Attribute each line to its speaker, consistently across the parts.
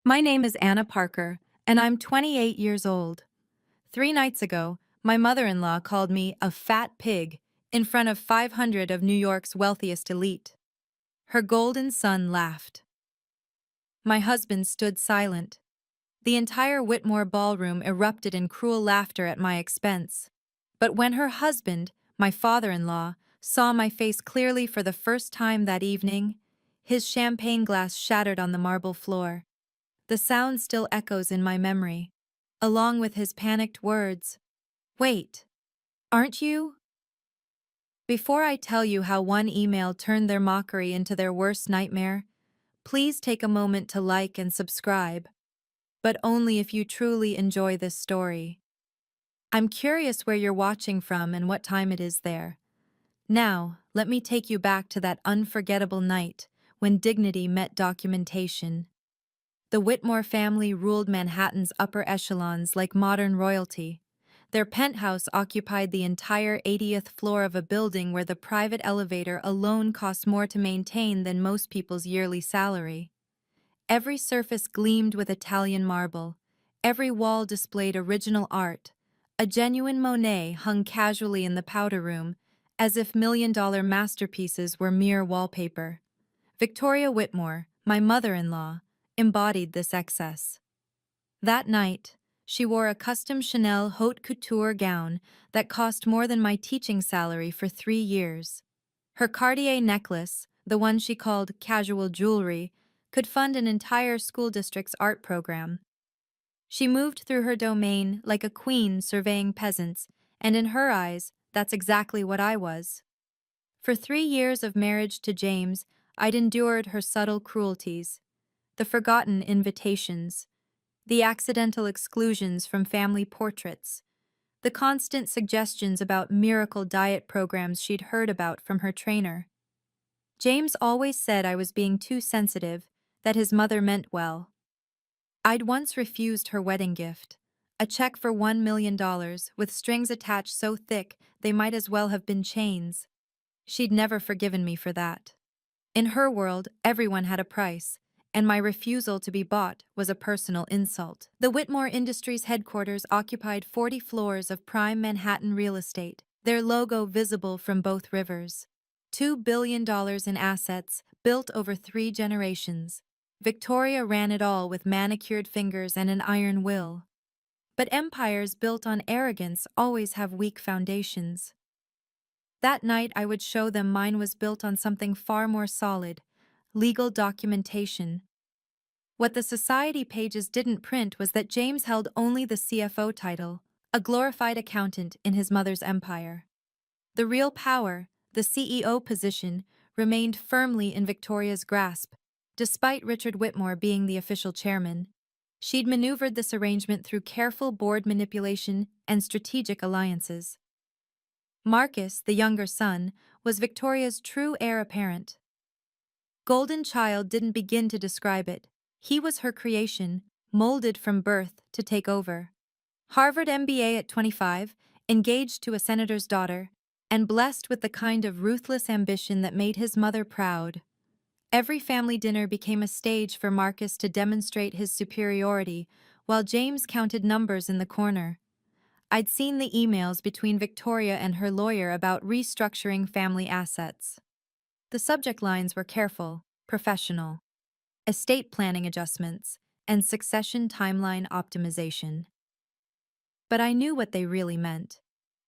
Speaker 1: My name is Anna Parker, and I'm 28 years old. 3 nights ago, my mother-in-law called me a fat pig in front of 500 of New York's wealthiest elite. Her golden son laughed. My husband stood silent. The entire Whitmore ballroom erupted in cruel laughter at my expense. But when her husband, my father-in-law, saw my face clearly for the first time that evening, his champagne glass shattered on the marble floor. The sound still echoes in my memory, along with his panicked words. Wait, aren't you? Before I tell you how one email turned their mockery into their worst nightmare, please take a moment to like and subscribe, but only if you truly enjoy this story. I'm curious where you're watching from and what time it is there. Now, let me take you back to that unforgettable night when dignity met documentation. The Whitmore family ruled Manhattan's upper echelons like modern royalty. Their penthouse occupied the entire 80th floor of a building where the private elevator alone cost more to maintain than most people's yearly salary. Every surface gleamed with Italian marble. Every wall displayed original art. A genuine Monet hung casually in the powder room, as if million-dollar masterpieces were mere wallpaper. Victoria Whitmore, my mother-in-law, embodied this excess. That night, she wore a custom Chanel haute couture gown that cost more than my teaching salary for 3 years. Her Cartier necklace, the one she called casual jewelry, could fund an entire school district's art program. She moved through her domain like a queen surveying peasants, and in her eyes, that's exactly what I was. For 3 years of marriage to James, I'd endured her subtle cruelties, the forgotten invitations, the accidental exclusions from family portraits, the constant suggestions about miracle diet programs she'd heard about from her trainer. James always said I was being too sensitive, that his mother meant well. I'd once refused her wedding gift, a check for $1 million with strings attached so thick they might as well have been chains. She'd never forgiven me for that. In her world, everyone had a price, and my refusal to be bought was a personal insult. The Whitmore Industries headquarters occupied 40 floors of prime Manhattan real estate, their logo visible from both rivers. $2 billion in assets, built over 3 generations. Victoria ran it all with manicured fingers and an iron will. But empires built on arrogance always have weak foundations. That night I would show them mine was built on something far more solid, legal documentation. What the society pages didn't print was that James held only the CFO title, a glorified accountant in his mother's empire. The real power, the CEO position, remained firmly in Victoria's grasp, despite Richard Whitmore being the official chairman. She'd maneuvered this arrangement through careful board manipulation and strategic alliances. Marcus, the younger son, was Victoria's true heir apparent. Golden Child didn't begin to describe it. He was her creation, molded from birth to take over. Harvard MBA at 25, engaged to a senator's daughter, and blessed with the kind of ruthless ambition that made his mother proud. Every family dinner became a stage for Marcus to demonstrate his superiority, while James counted numbers in the corner. I'd seen the emails between Victoria and her lawyer about restructuring family assets. The subject lines were careful, professional. Estate planning adjustments, and succession timeline optimization. But I knew what they really meant.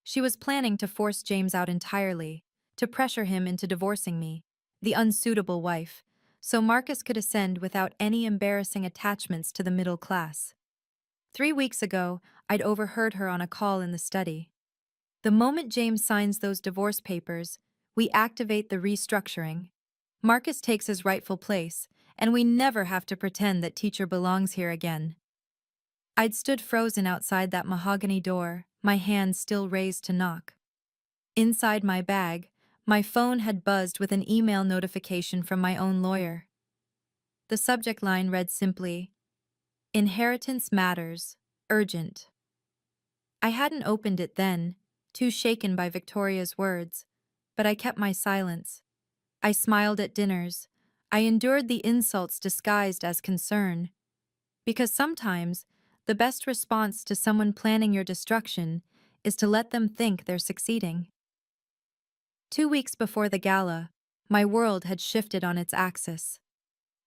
Speaker 1: She was planning to force James out entirely, to pressure him into divorcing me, the unsuitable wife, so Marcus could ascend without any embarrassing attachments to the middle class. 3 weeks ago, I'd overheard her on a call in the study. The moment James signs those divorce papers, we activate the restructuring. Marcus takes his rightful place, and we never have to pretend that teacher belongs here again. I'd stood frozen outside that mahogany door, my hand still raised to knock. Inside my bag, my phone had buzzed with an email notification from my own lawyer. The subject line read simply, "Inheritance matters, urgent." I hadn't opened it then, too shaken by Victoria's words, but I kept my silence. I smiled at dinners. I endured the insults disguised as concern. Because sometimes the best response to someone planning your destruction is to let them think they're succeeding. 2 weeks before the gala, my world had shifted on its axis.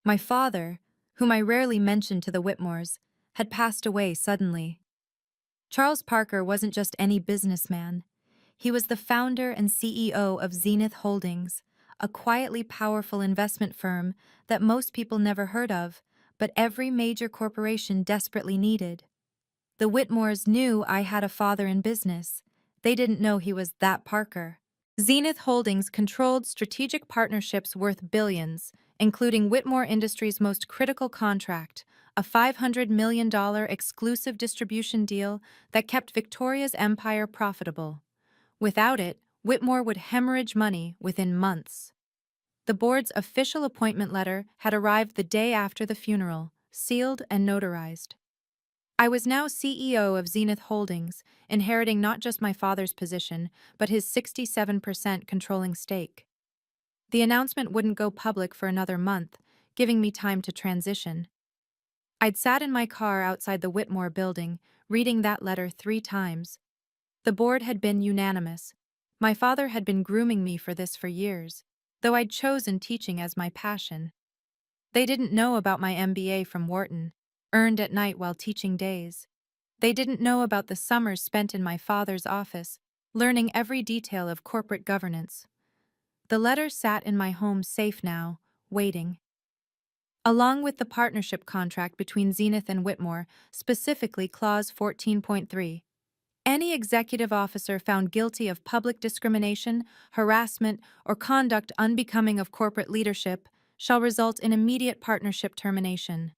Speaker 1: My father, whom I rarely mentioned to the Whitmores, had passed away suddenly. Charles Parker wasn't just any businessman. He was the founder and CEO of Zenith Holdings, a quietly powerful investment firm that most people never heard of, but every major corporation desperately needed. The Whitmores knew I had a father in business. They didn't know he was that Parker. Zenith Holdings controlled strategic partnerships worth billions, including Whitmore Industries' most critical contract, a $500 million exclusive distribution deal that kept Victoria's empire profitable. Without it, Whitmore would hemorrhage money within months. The board's official appointment letter had arrived the day after the funeral, sealed and notarized. I was now CEO of Zenith Holdings, inheriting not just my father's position, but his 67% controlling stake. The announcement wouldn't go public for another month, giving me time to transition. I'd sat in my car outside the Whitmore building, reading that letter 3 times. The board had been unanimous. My father had been grooming me for this for years, though I'd chosen teaching as my passion. They didn't know about my MBA from Wharton, earned at night while teaching days. They didn't know about the summers spent in my father's office, learning every detail of corporate governance. The letter sat in my home safe now, waiting. Along with the partnership contract between Zenith and Whitmore, specifically Clause 14.3, any executive officer found guilty of public discrimination, harassment, or conduct unbecoming of corporate leadership shall result in immediate partnership termination.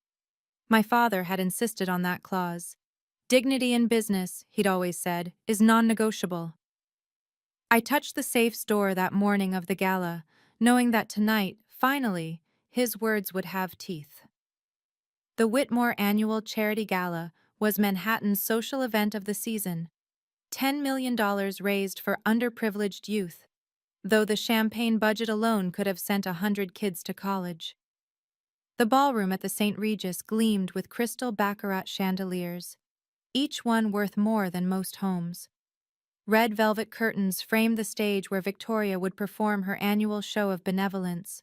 Speaker 1: My father had insisted on that clause. Dignity in business, he'd always said, is non-negotiable. I touched the safe's door that morning of the gala, knowing that tonight, finally, his words would have teeth. The Whitmore Annual Charity Gala was Manhattan's social event of the season. $10 million raised for underprivileged youth, though the champagne budget alone could have sent 100 kids to college. The ballroom at the St. Regis gleamed with crystal baccarat chandeliers, each one worth more than most homes. Red velvet curtains framed the stage where Victoria would perform her annual show of benevolence.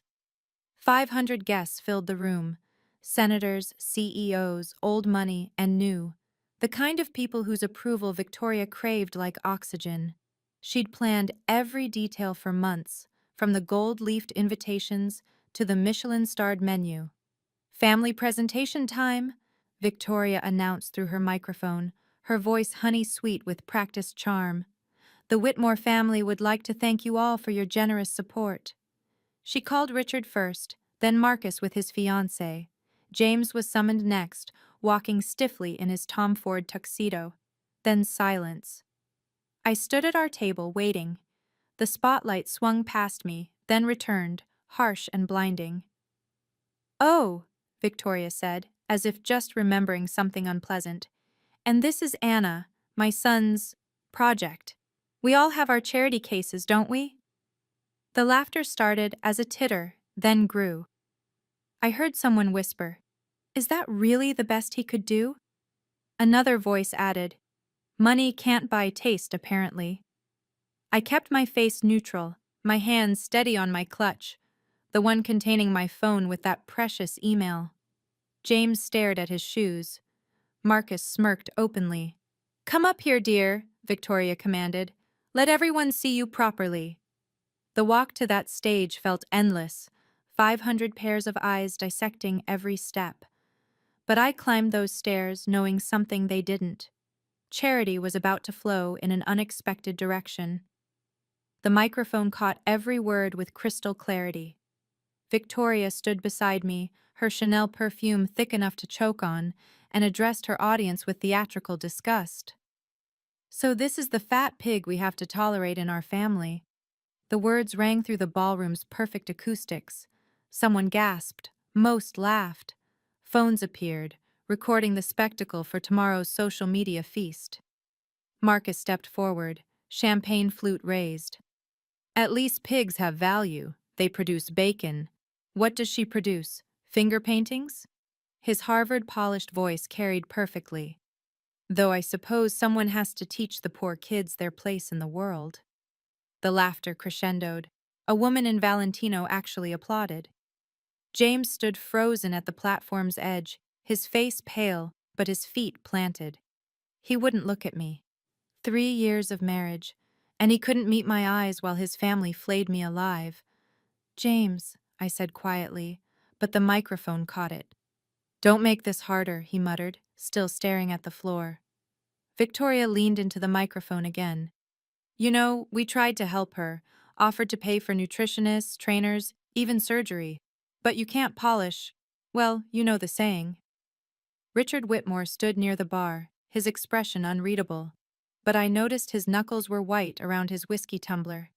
Speaker 1: 500 guests filled the room, senators, CEOs, old money, and new, the kind of people whose approval Victoria craved like oxygen. She'd planned every detail for months, from the gold-leafed invitations to the Michelin-starred menu. "Family presentation time," Victoria announced through her microphone, her voice honey-sweet with practiced charm. "The Whitmore family would like to thank you all for your generous support." She called Richard first, then Marcus with his fiancée. James was summoned next, walking stiffly in his Tom Ford tuxedo. Then silence. I stood at our table, waiting. The spotlight swung past me, then returned, harsh and blinding. "Oh," Victoria said, as if just remembering something unpleasant. "And this is Anna, my son's project. We all have our charity cases, don't we?" The laughter started as a titter, then grew. I heard someone whisper, "Is that really the best he could do?" Another voice added, "Money can't buy taste, apparently." I kept my face neutral, my hands steady on my clutch, the one containing my phone with that precious email. James stared at his shoes. Marcus smirked openly. "Come up here, dear," Victoria commanded. "Let everyone see you properly." The walk to that stage felt endless, 500 pairs of eyes dissecting every step. But I climbed those stairs knowing something they didn't. Charity was about to flow in an unexpected direction. The microphone caught every word with crystal clarity. Victoria stood beside me, her Chanel perfume thick enough to choke on, and addressed her audience with theatrical disgust. "So this is the fat pig we have to tolerate in our family." The words rang through the ballroom's perfect acoustics. Someone gasped. Most laughed. Phones appeared, recording the spectacle for tomorrow's social media feast. Marcus stepped forward, champagne flute raised. "At least pigs have value. They produce bacon. What does she produce? Finger paintings?" His Harvard-polished voice carried perfectly, though I suppose someone has to teach the poor kids their place in the world. The laughter crescendoed. A woman in Valentino actually applauded. James stood frozen at the platform's edge, his face pale, but his feet planted. He wouldn't look at me. 3 years of marriage, and he couldn't meet my eyes while his family flayed me alive. "James," I said quietly, but the microphone caught it. "Don't make this harder," he muttered, still staring at the floor. Victoria leaned into the microphone again. "You know, we tried to help her, offered to pay for nutritionists, trainers, even surgery. But you can't polish, well, you know the saying." Richard Whitmore stood near the bar, his expression unreadable. But I noticed his knuckles were white around his whiskey tumbler.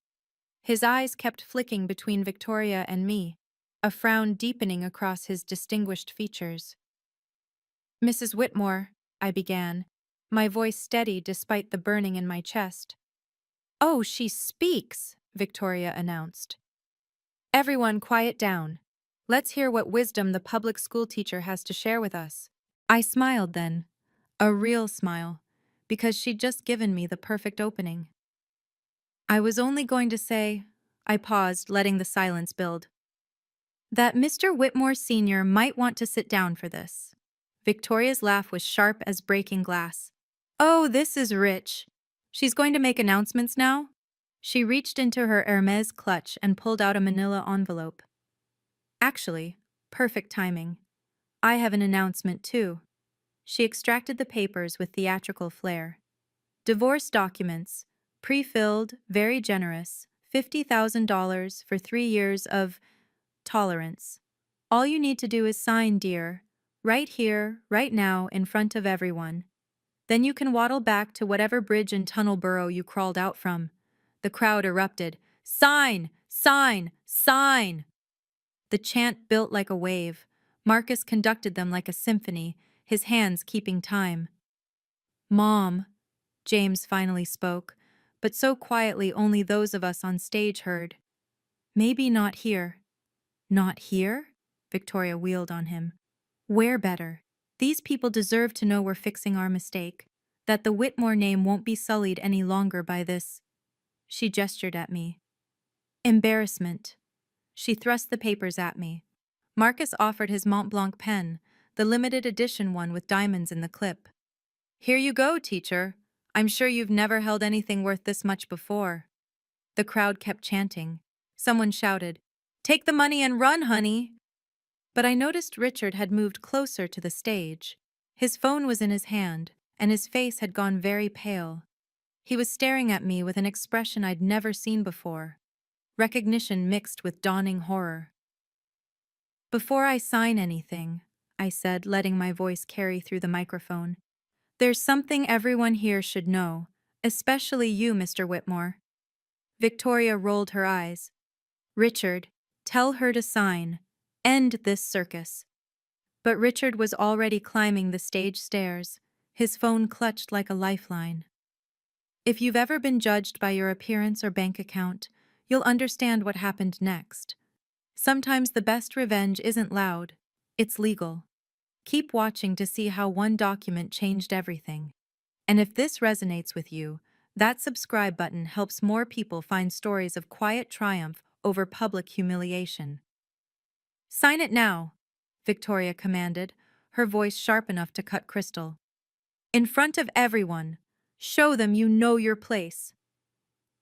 Speaker 1: His eyes kept flicking between Victoria and me, a frown deepening across his distinguished features. "Mrs. Whitmore," I began, my voice steady despite the burning in my chest. "Oh, she speaks," Victoria announced. "Everyone quiet down. Let's hear what wisdom the public school teacher has to share with us." I smiled then, a real smile, because she'd just given me the perfect opening. "I was only going to say," I paused, letting the silence build, "that Mr. Whitmore Sr. might want to sit down for this." Victoria's laugh was sharp as breaking glass. "Oh, this is rich. She's going to make announcements now?" She reached into her Hermes clutch and pulled out a manila envelope. "Actually, perfect timing. I have an announcement too." She extracted the papers with theatrical flair. "Divorce documents, pre-filled, very generous, $50,000 for 3 years of tolerance. All you need to do is sign, dear, right here, right now, in front of everyone. Then you can waddle back to whatever bridge and tunnel burrow you crawled out from." The crowd erupted. "Sign! Sign! Sign!" The chant built like a wave. Marcus conducted them like a symphony, his hands keeping time. "Mom," James finally spoke, but so quietly only those of us on stage heard. "Maybe not here." "Not here?" Victoria wheeled on him. "Where better? These people deserve to know we're fixing our mistake, that the Whitmore name won't be sullied any longer by this." She gestured at me. "Embarrassment." She thrust the papers at me. Marcus offered his Mont Blanc pen, the limited edition one with diamonds in the clip. "Here you go, teacher. I'm sure you've never held anything worth this much before." The crowd kept chanting. Someone shouted, "Take the money and run, honey!" But I noticed Richard had moved closer to the stage. His phone was in his hand, and his face had gone very pale. He was staring at me with an expression I'd never seen before, recognition mixed with dawning horror. "Before I sign anything," I said, letting my voice carry through the microphone, "there's something everyone here should know, especially you, Mr. Whitmore." Victoria rolled her eyes. "Richard, tell her to sign. End this circus." But Richard was already climbing the stage stairs, his phone clutched like a lifeline. If you've ever been judged by your appearance or bank account, you'll understand what happened next. Sometimes the best revenge isn't loud, it's legal. Keep watching to see how one document changed everything. And if this resonates with you, that subscribe button helps more people find stories of quiet triumph over public humiliation. "Sign it now," Victoria commanded, her voice sharp enough to cut crystal. "In front of everyone. Show them you know your place."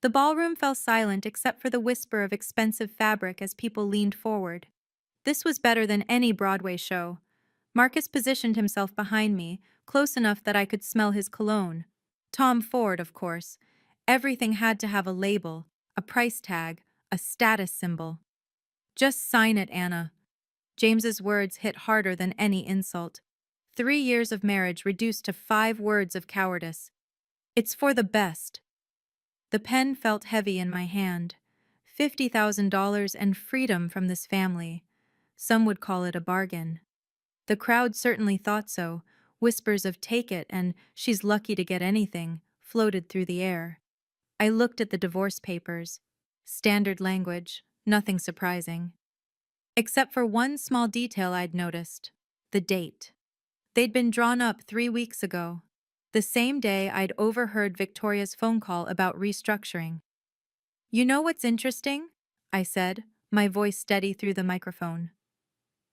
Speaker 1: The ballroom fell silent except for the whisper of expensive fabric as people leaned forward. This was better than any Broadway show. Marcus positioned himself behind me, close enough that I could smell his cologne. Tom Ford, of course. Everything had to have a label, a price tag, a status symbol. "Just sign it, Anna." James's words hit harder than any insult. 3 years of marriage reduced to 5 words of cowardice. "It's for the best." The pen felt heavy in my hand. $50,000 and freedom from this family. Some would call it a bargain. The crowd certainly thought so. Whispers of "take it" and "she's lucky to get anything" floated through the air. I looked at the divorce papers. Standard language, nothing surprising. Except for one small detail I'd noticed. the date. They'd been drawn up 3 weeks ago, the same day I'd overheard Victoria's phone call about restructuring. You know what's interesting? I said, my voice steady through the microphone.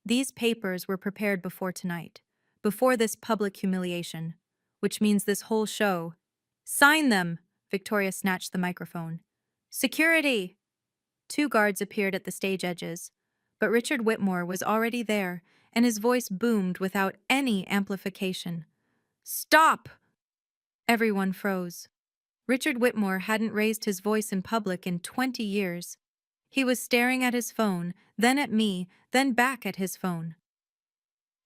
Speaker 1: These papers were prepared before tonight, before this public humiliation, which means this whole show. Sign them! Victoria snatched the microphone. Security! 2 guards appeared at the stage edges, but Richard Whitmore was already there, and his voice boomed without any amplification. Stop! Everyone froze. Richard Whitmore hadn't raised his voice in public in 20 years. He was staring at his phone, then at me, then back at his phone.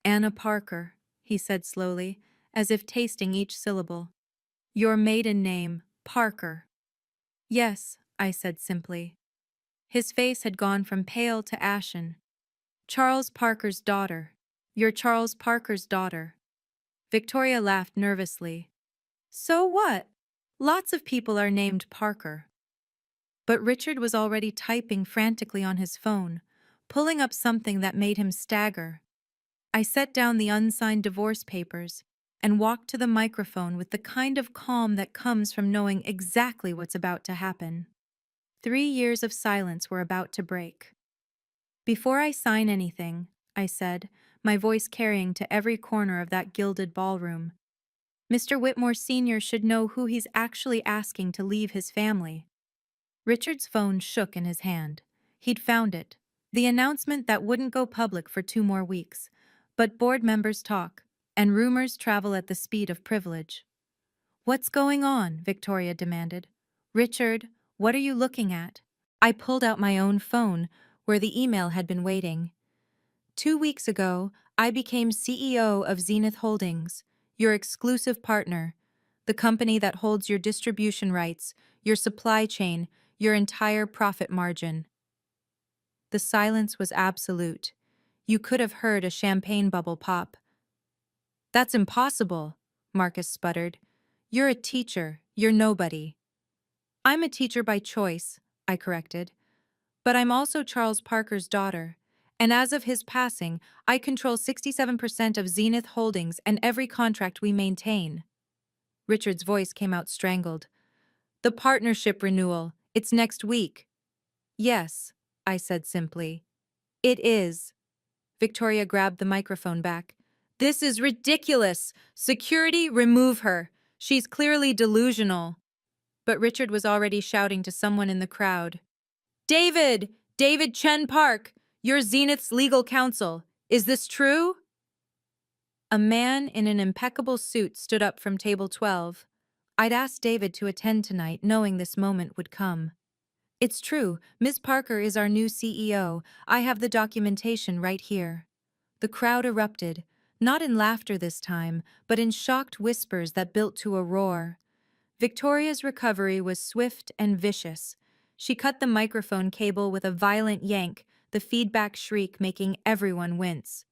Speaker 1: Anna Parker, he said slowly, as if tasting each syllable. Your maiden name, Parker. Yes, I said simply. His face had gone from pale to ashen. Charles Parker's daughter. You're Charles Parker's daughter. Victoria laughed nervously. So what? Lots of people are named Parker. But Richard was already typing frantically on his phone, pulling up something that made him stagger. I set down the unsigned divorce papers and walked to the microphone with the kind of calm that comes from knowing exactly what's about to happen. 3 years of silence were about to break. Before I sign anything, I said, my voice carrying to every corner of that gilded ballroom, Mr. Whitmore Sr. should know who he's actually asking to leave his family. Richard's phone shook in his hand. He'd found it. The announcement that wouldn't go public for 2 more weeks. But board members talk, and rumors travel at the speed of privilege. What's going on? Victoria demanded. Richard, what are you looking at? I pulled out my own phone, where the email had been waiting. 2 weeks ago, I became CEO of Zenith Holdings, your exclusive partner, the company that holds your distribution rights, your supply chain, your entire profit margin. The silence was absolute. You could have heard a champagne bubble pop. That's impossible, Marcus sputtered. You're a teacher, you're nobody. I'm a teacher by choice, I corrected. But I'm also Charles Parker's daughter, and as of his passing, I control 67% of Zenith Holdings and every contract we maintain. Richard's voice came out strangled. The partnership renewal, it's next week. Yes, I said simply. It is. Victoria grabbed the microphone back. This is ridiculous. Security, remove her. She's clearly delusional. But Richard was already shouting to someone in the crowd. David! David Chen Park! You're Zenith's legal counsel. Is this true? A man in an impeccable suit stood up from table 12. I'd asked David to attend tonight, knowing this moment would come. It's true, Ms. Parker is our new CEO. I have the documentation right here. The crowd erupted, not in laughter this time, but in shocked whispers that built to a roar. Victoria's recovery was swift and vicious. She cut the microphone cable with a violent yank, the feedback shriek making everyone wince.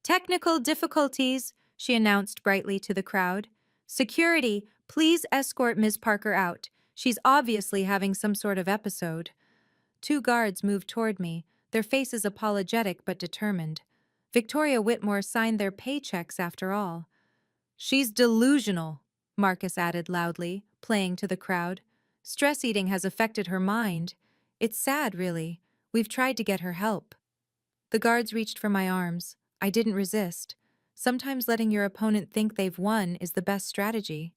Speaker 1: Technical difficulties, she announced brightly to the crowd. Security, please escort Ms. Parker out. She's obviously having some sort of episode. 2 guards moved toward me, their faces apologetic but determined. Victoria Whitmore signed their paychecks after all. She's delusional, Marcus added loudly, playing to the crowd. Stress eating has affected her mind. It's sad, really. We've tried to get her help. The guards reached for my arms. I didn't resist. Sometimes letting your opponent think they've won is the best strategy.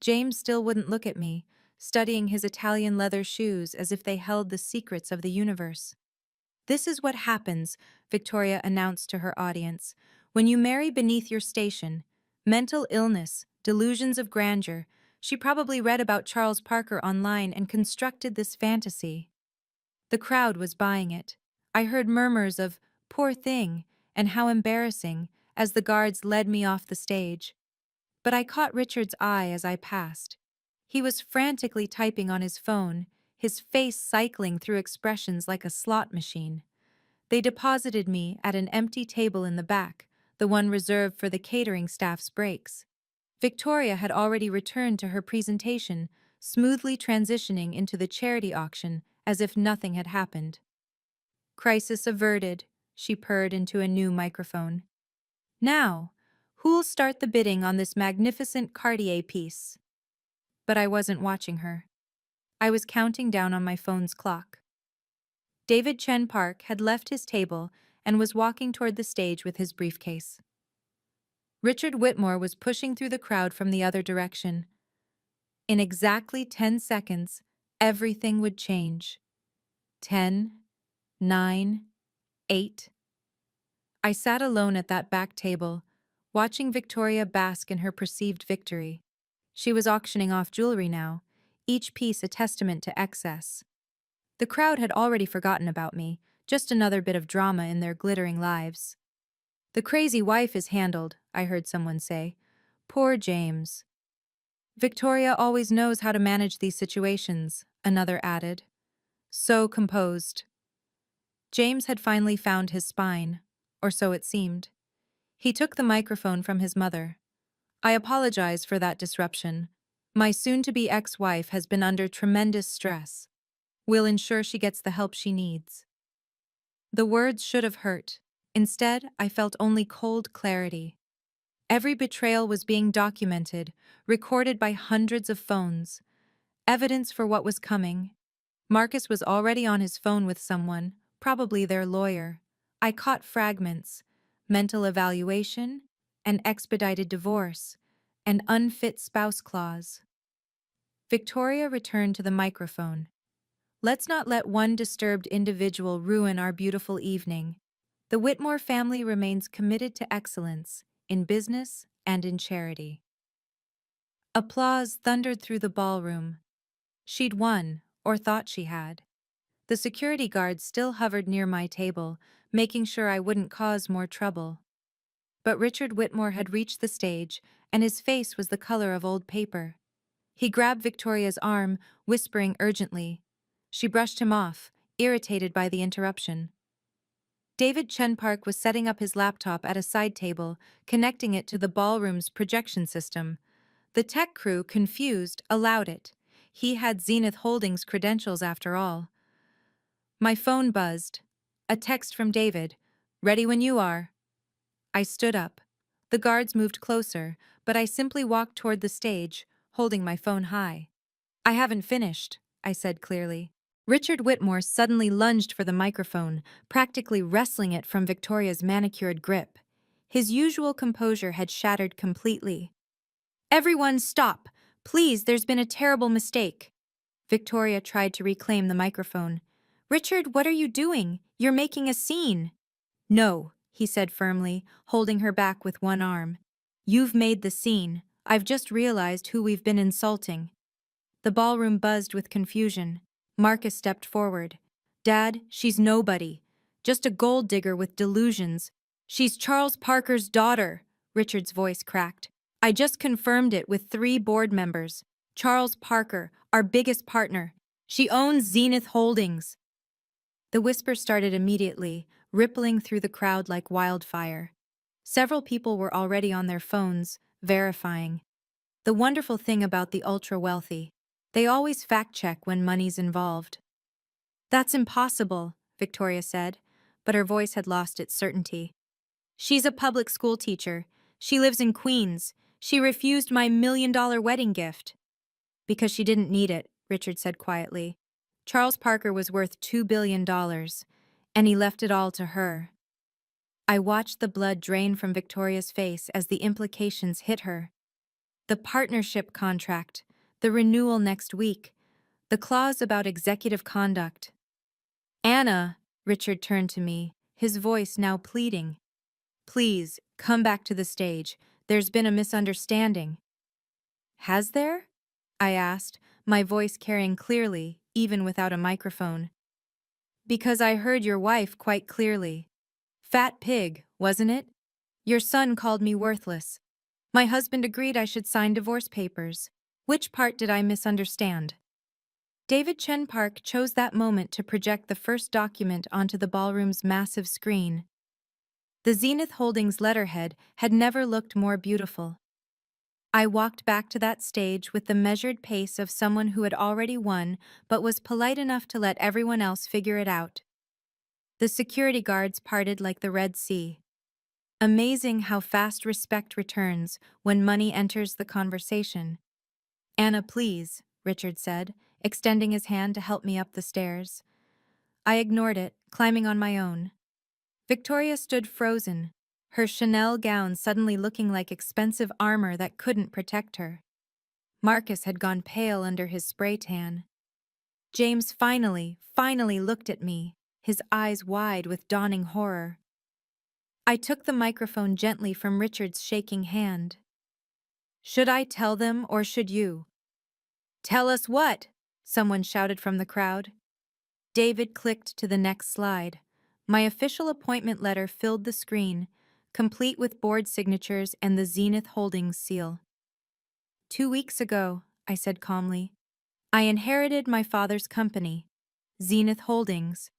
Speaker 1: James still wouldn't look at me, studying his Italian leather shoes as if they held the secrets of the universe. This is what happens, Victoria announced to her audience, when you marry beneath your station. Mental illness, delusions of grandeur. She probably read about Charles Parker online and constructed this fantasy. The crowd was buying it. I heard murmurs of, poor thing, and how embarrassing, as the guards led me off the stage. But I caught Richard's eye as I passed. He was frantically typing on his phone, his face cycling through expressions like a slot machine. They deposited me at an empty table in the back, the one reserved for the catering staff's breaks. Victoria had already returned to her presentation, smoothly transitioning into the charity auction as if nothing had happened. Crisis averted, she purred into a new microphone. Now, who'll start the bidding on this magnificent Cartier piece? But I wasn't watching her. I was counting down on my phone's clock. David Chen Park had left his table and was walking toward the stage with his briefcase. Richard Whitmore was pushing through the crowd from the other direction. In exactly 10 seconds, everything would change. 10, 9, 8. I sat alone at that back table, watching Victoria bask in her perceived victory. She was auctioning off jewelry now, each piece a testament to excess. The crowd had already forgotten about me, just another bit of drama in their glittering lives. "The crazy wife is handled," I heard someone say. "Poor James." "Victoria always knows how to manage these situations," another added. So composed. James had finally found his spine, or so it seemed. He took the microphone from his mother. "I apologize for that disruption. My soon-to-be ex-wife has been under tremendous stress. We'll ensure she gets the help she needs." The words should have hurt. Instead, I felt only cold clarity. Every betrayal was being documented, recorded by hundreds of phones. Evidence for what was coming. Marcus was already on his phone with someone, probably their lawyer. I caught fragments: mental evaluation, an expedited divorce, an unfit spouse clause. Victoria returned to the microphone. "Let's not let one disturbed individual ruin our beautiful evening. The Whitmore family remains committed to excellence, in business and in charity." Applause thundered through the ballroom. She'd won, or thought she had. The security guards still hovered near my table, making sure I wouldn't cause more trouble. But Richard Whitmore had reached the stage, and his face was the color of old paper. He grabbed Victoria's arm, whispering urgently. She brushed him off, irritated by the interruption. David Chen Park was setting up his laptop at a side table, connecting it to the ballroom's projection system. The tech crew, confused, allowed it. He had Zenith Holdings credentials after all. My phone buzzed. A text from David. "Ready when you are." I stood up. The guards moved closer, but I simply walked toward the stage, holding my phone high. "I haven't finished," I said clearly. Richard Whitmore suddenly lunged for the microphone, practically wrestling it from Victoria's manicured grip. His usual composure had shattered completely. "Everyone stop! Please, there's been a terrible mistake." Victoria tried to reclaim the microphone. "Richard, what are you doing? You're making a scene." "No," he said firmly, holding her back with one arm. "You've made the scene. I've just realized who we've been insulting." The ballroom buzzed with confusion. Marcus stepped forward. "Dad, she's nobody. Just a gold digger with delusions. She's Charles Parker's daughter," Richard's voice cracked. "I just confirmed it with 3 board members. Charles Parker, our biggest partner. She owns Zenith Holdings." The whisper started immediately, rippling through the crowd like wildfire. Several people were already on their phones, verifying. The wonderful thing about the ultra-wealthy: they always fact-check when money's involved. "That's impossible," Victoria said, but her voice had lost its certainty. "She's a public school teacher. She lives in Queens. She refused my $1 million wedding gift." "Because she didn't need it," Richard said quietly. "Charles Parker was worth $2 billion, and he left it all to her." I watched the blood drain from Victoria's face as the implications hit her. The partnership contract, the renewal next week, the clause about executive conduct. "Anna," Richard turned to me, his voice now pleading. "Please, come back to the stage. There's been a misunderstanding." "Has there?" I asked, my voice carrying clearly, even without a microphone. "Because I heard your wife quite clearly. Fat pig, wasn't it? Your son called me worthless. My husband agreed I should sign divorce papers. Which part did I misunderstand?" David Chen Park chose that moment to project the first document onto the ballroom's massive screen. The Zenith Holdings letterhead had never looked more beautiful. I walked back to that stage with the measured pace of someone who had already won but was polite enough to let everyone else figure it out. The security guards parted like the Red Sea. Amazing how fast respect returns when money enters the conversation. Anna, please, Richard said, extending his hand to help me up the stairs. I ignored it, climbing on my own. Victoria stood frozen, her Chanel gown suddenly looking like expensive armor that couldn't protect her. Marcus had gone pale under his spray tan. James finally looked at me, his eyes wide with dawning horror. I took the microphone gently from Richard's shaking hand. Should I tell them or should you? Tell us what? Someone shouted from the crowd. David clicked to the next slide. My official appointment letter filled the screen, complete with board signatures and the Zenith Holdings seal. 2 weeks ago, I said calmly, I inherited my father's company, Zenith Holdings.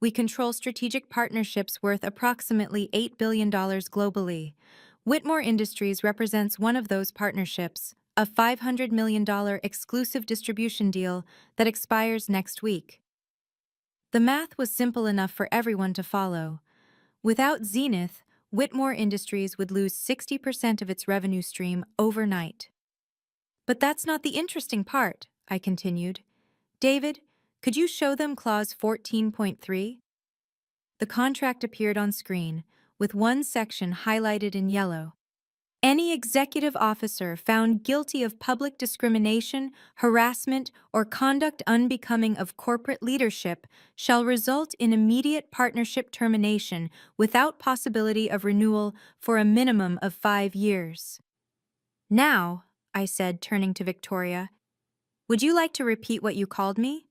Speaker 1: We control strategic partnerships worth approximately $8 billion globally. Whitmore Industries represents one of those partnerships, a $500 million exclusive distribution deal that expires next week. The math was simple enough for everyone to follow. Without Zenith, Whitmore Industries would lose 60% of its revenue stream overnight. But that's not the interesting part, I continued. David, could you show them clause 14.3? The contract appeared on screen, with one section highlighted in yellow. Any executive officer found guilty of public discrimination, harassment, or conduct unbecoming of corporate leadership shall result in immediate partnership termination without possibility of renewal for a minimum of 5 years. Now, I said, turning to Victoria, would you like to repeat what you called me?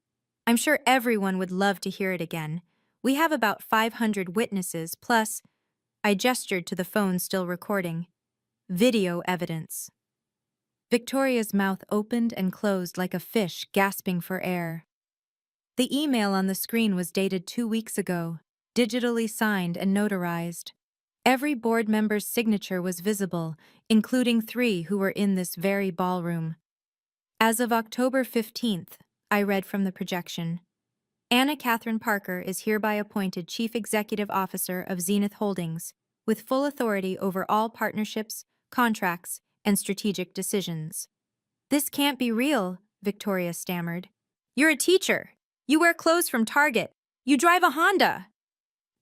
Speaker 1: I'm sure everyone would love to hear it again. We have about 500 witnesses, plus, I gestured to the phone still recording, video evidence. Victoria's mouth opened and closed like a fish gasping for air. The email on the screen was dated 2 weeks ago, digitally signed and notarized. Every board member's signature was visible, including 3 who were in this very ballroom. As of October 15th, I read from the projection, Anna Catherine Parker is hereby appointed Chief Executive Officer of Zenith Holdings, with full authority over all partnerships, contracts, and strategic decisions. This can't be real, Victoria stammered. You're a teacher. You wear clothes from Target. You drive a Honda.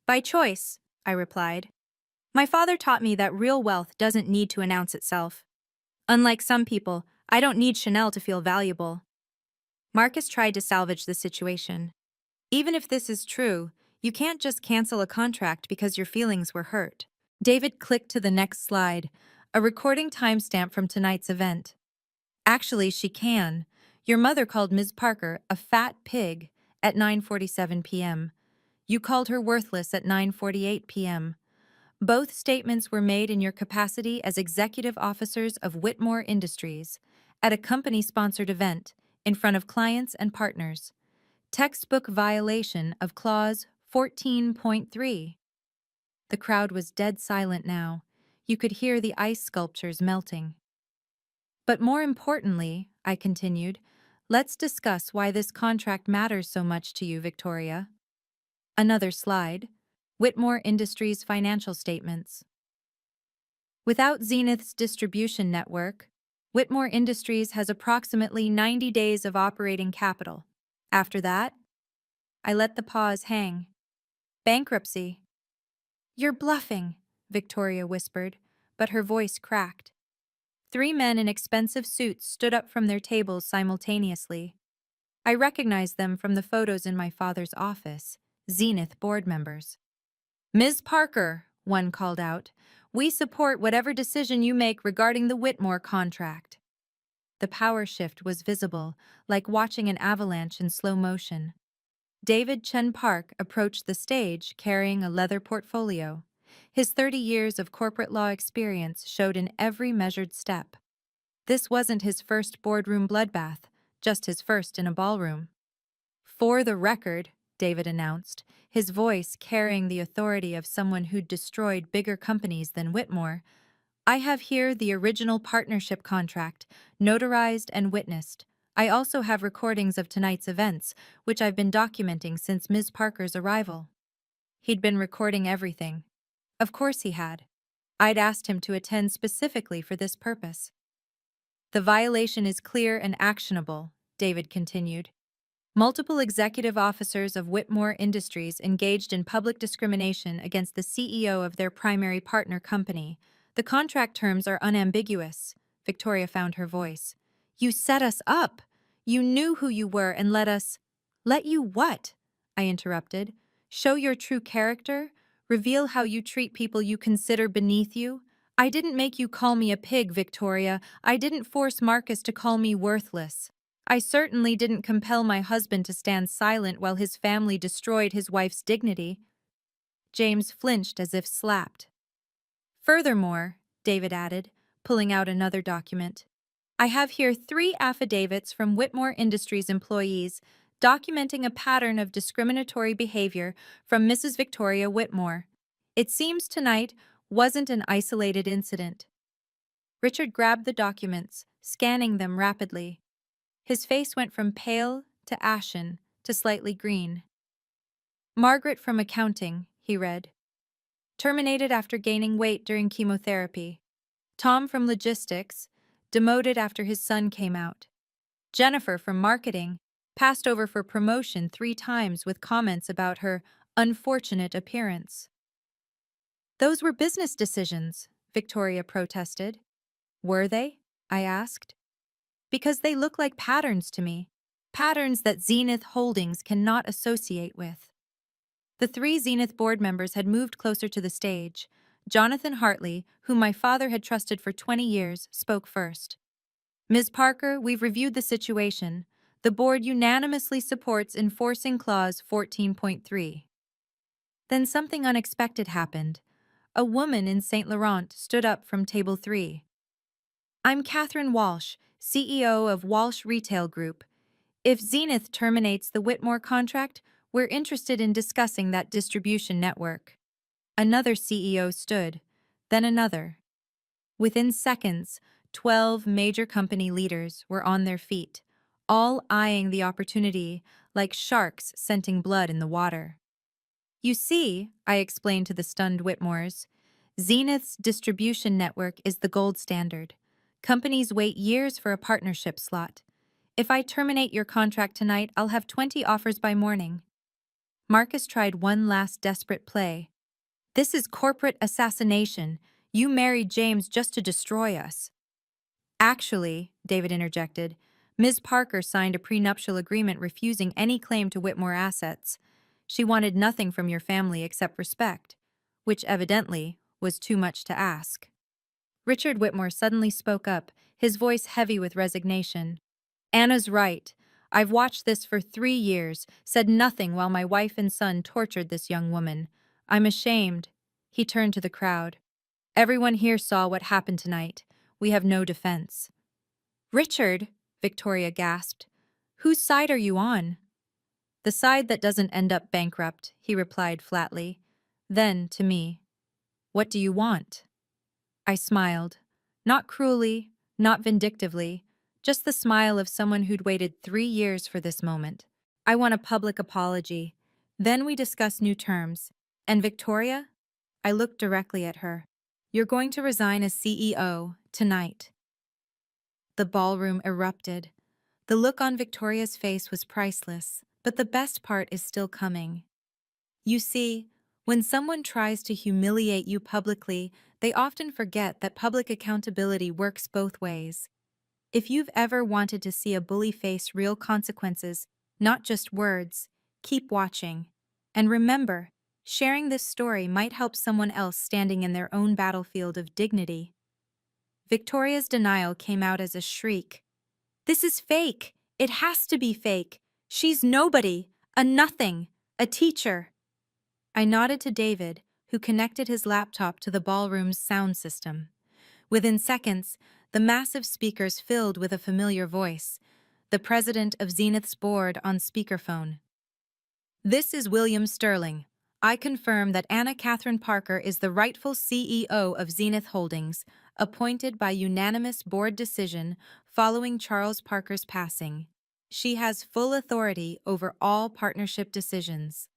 Speaker 1: By choice, I replied. My father taught me that real wealth doesn't need to announce itself. Unlike some people, I don't need Chanel to feel valuable. Marcus tried to salvage the situation. Even if this is true, you can't just cancel a contract because your feelings were hurt. David clicked to the next slide, a recording timestamp from tonight's event. Actually, she can. Your mother called Ms. Parker a fat pig at 9:47 p.m. You called her worthless at 9:48 p.m. Both statements were made in your capacity as executive officers of Whitmore Industries at a company-sponsored event in front of clients and partners. Textbook violation of Clause 14.3. The crowd was dead silent now. You could hear the ice sculptures melting. But more importantly, I continued, let's discuss why this contract matters so much to you, Victoria. Another slide. Whitmore Industries financial statements. Without Zenith's distribution network, Whitmore Industries has approximately 90 days of operating capital. After that, I let the pause hang. Bankruptcy. You're bluffing, Victoria whispered, but her voice cracked. 3 men in expensive suits stood up from their tables simultaneously. I recognized them from the photos in my father's office, Zenith board members. Ms. Parker, one called out, we support whatever decision you make regarding the Whitmore contract. The power shift was visible, like watching an avalanche in slow motion. David Chen Park approached the stage carrying a leather portfolio. His 30 years of corporate law experience showed in every measured step. This wasn't his first boardroom bloodbath, just his first in a ballroom. For the record, David announced, his voice carrying the authority of someone who'd destroyed bigger companies than Whitmore, I have here the original partnership contract, notarized and witnessed. I also have recordings of tonight's events, which I've been documenting since Ms. Parker's arrival. He'd been recording everything. Of course he had. I'd asked him to attend specifically for this purpose. The violation is clear and actionable, David continued. Multiple executive officers of Whitmore Industries engaged in public discrimination against the CEO of their primary partner company. The contract terms are unambiguous. Victoria found her voice. You set us up. You knew who you were and let us. Let you what? I interrupted. Show your true character? Reveal how you treat people you consider beneath you? I didn't make you call me a pig, Victoria. I didn't force Marcus to call me worthless. I certainly didn't compel my husband to stand silent while his family destroyed his wife's dignity. James flinched as if slapped. Furthermore, David added, pulling out another document, I have here 3 affidavits from Whitmore Industries employees documenting a pattern of discriminatory behavior from Mrs. Victoria Whitmore. It seems tonight wasn't an isolated incident. Richard grabbed the documents, scanning them rapidly. His face went from pale to ashen to slightly green. Margaret from accounting, he read. Terminated after gaining weight during chemotherapy. Tom from logistics, demoted after his son came out. Jennifer from marketing, passed over for promotion 3 times with comments about her unfortunate appearance. Those were business decisions, Victoria protested. Were they? I asked. Because they look like patterns to me. Patterns that Zenith Holdings cannot associate with. The 3 Zenith board members had moved closer to the stage. Jonathan Hartley, whom my father had trusted for 20 years, spoke first. Ms. Parker, we've reviewed the situation. The board unanimously supports enforcing Clause 14.3. Then something unexpected happened. A woman in St. Laurent stood up from table 3. I'm Catherine Walsh, CEO of Walsh Retail Group. If Zenith terminates the Whitmore contract, we're interested in discussing that distribution network. Another CEO stood, then another. Within seconds, 12 major company leaders were on their feet, all eyeing the opportunity like sharks scenting blood in the water. You see, I explained to the stunned Whitmores, Zenith's distribution network is the gold standard. Companies wait years for a partnership slot. If I terminate your contract tonight, I'll have 20 offers by morning. Marcus tried one last desperate play. This is corporate assassination. You married James just to destroy us. Actually, David interjected, Ms. Parker signed a prenuptial agreement refusing any claim to Whitmore assets. She wanted nothing from your family except respect, which evidently was too much to ask. Richard Whitmore suddenly spoke up, his voice heavy with resignation. Anna's right. I've watched this for 3 years, said nothing while my wife and son tortured this young woman. I'm ashamed. He turned to the crowd. Everyone here saw what happened tonight. We have no defense. Richard, Victoria gasped. Whose side are you on? The side that doesn't end up bankrupt, he replied flatly. Then, to me, what do you want? I smiled. Not cruelly, not vindictively, just the smile of someone who'd waited 3 years for this moment. I want a public apology. Then we discuss new terms. And Victoria? I looked directly at her. You're going to resign as CEO tonight. The ballroom erupted. The look on Victoria's face was priceless, but the best part is still coming. You see, when someone tries to humiliate you publicly, they often forget that public accountability works both ways. If you've ever wanted to see a bully face real consequences, not just words, keep watching. And remember, sharing this story might help someone else standing in their own battlefield of dignity. Victoria's denial came out as a shriek. This is fake. It has to be fake. She's nobody, a nothing, a teacher. I nodded to David, who connected his laptop to the ballroom's sound system. Within seconds, the massive speakers filled with a familiar voice, the president of Zenith's board on speakerphone. This is William Sterling. I confirm that Anna Catherine Parker is the rightful CEO of Zenith Holdings, appointed by unanimous board decision following Charles Parker's passing. She has full authority over all partnership decisions.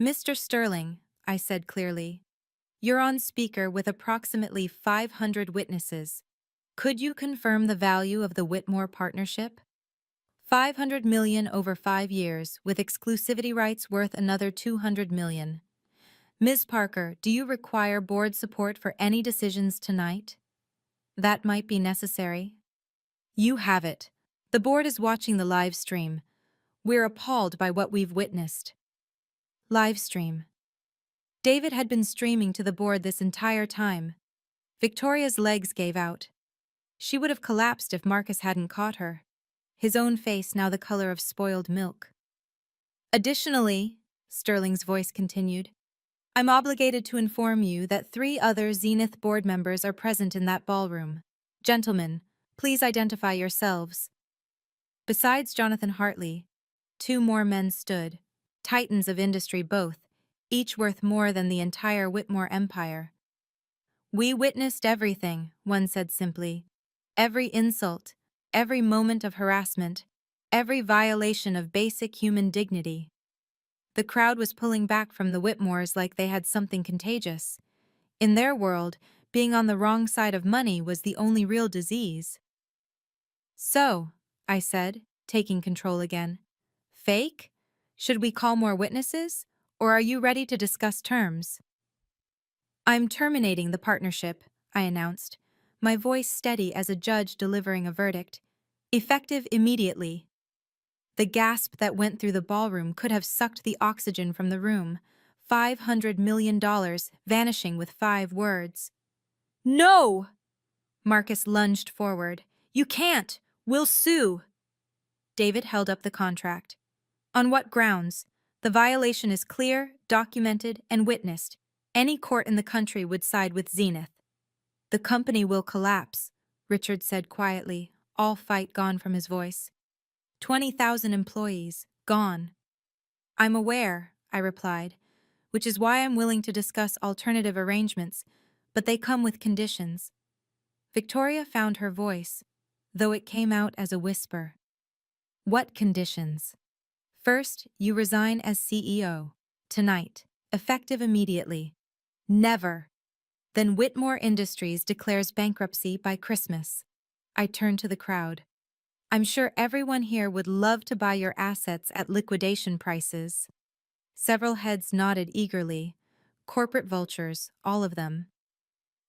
Speaker 1: Mr. Sterling, I said clearly, You're on speaker with approximately 500 witnesses. Could you confirm the value of the Whitmore partnership? 500 million over 5 years, with exclusivity rights worth another 200 million. Ms. Parker, do you require board support for any decisions tonight? That might be necessary. You have it. The board is watching the live stream. We're appalled by what we've witnessed. Live stream. David had been streaming to the board this entire time. Victoria's legs gave out. She would have collapsed if Marcus hadn't caught her, his own face now the color of spoiled milk. Additionally, Sterling's voice continued, I'm obligated to inform you that 3 other Zenith board members are present in that ballroom. Gentlemen, please identify yourselves. Besides Jonathan Hartley, 2 more men stood, titans of industry both, each worth more than the entire Whitmore empire. We witnessed everything, one said simply. Every insult, every moment of harassment, every violation of basic human dignity. The crowd was pulling back from the Whitmores like they had something contagious. In their world, being on the wrong side of money was the only real disease. So, I said, taking control again. Fake? Should we call more witnesses? Or are you ready to discuss terms? I'm terminating the partnership, I announced, my voice steady as a judge delivering a verdict. Effective immediately. The gasp that went through the ballroom could have sucked the oxygen from the room. $500 million vanishing with 5 words. No! Marcus lunged forward. You can't! We'll sue! David held up the contract. On what grounds? The violation is clear, documented, and witnessed. Any court in the country would side with Zenith. The company will collapse, Richard said quietly, all fight gone from his voice. 20,000 employees, gone. I'm aware, I replied, which is why I'm willing to discuss alternative arrangements, but they come with conditions. Victoria found her voice, though it came out as a whisper. What conditions? First, you resign as CEO. Tonight. Effective immediately. Never. Then Whitmore Industries declares bankruptcy by Christmas. I turned to the crowd. I'm sure everyone here would love to buy your assets at liquidation prices. Several heads nodded eagerly. Corporate vultures, all of them.